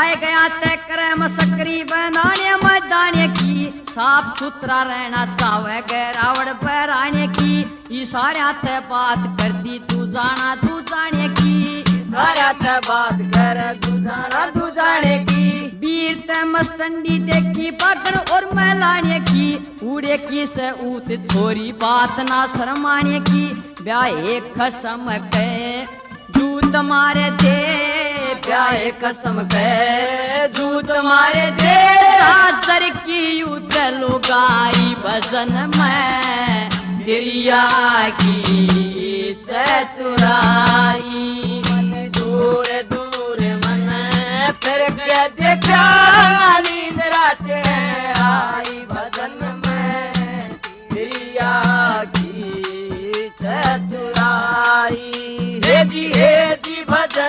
ब्याह गया तय करे मसकरी बनाने मैदाने की साफ सुथरा रहना चावे गैरावड़ पहराने की इशारा ते बात करती तू जाने की सारा ते बात कर तू जाने की वीर ते मस्टंडी देखी पकड़ और मैलाने की उड़े की से ऊत छोरी बात ना शर्माने की ब्याह एक कसम के जूत मारे दे ब्याह कसम के जूत मारे दे चादर की यूत लुगाई भजन में गिरिया की चतुराई दूर दूर मन फिर के देखा नींद रात आई भजन में प्रिया की चतुराई हे जी भजन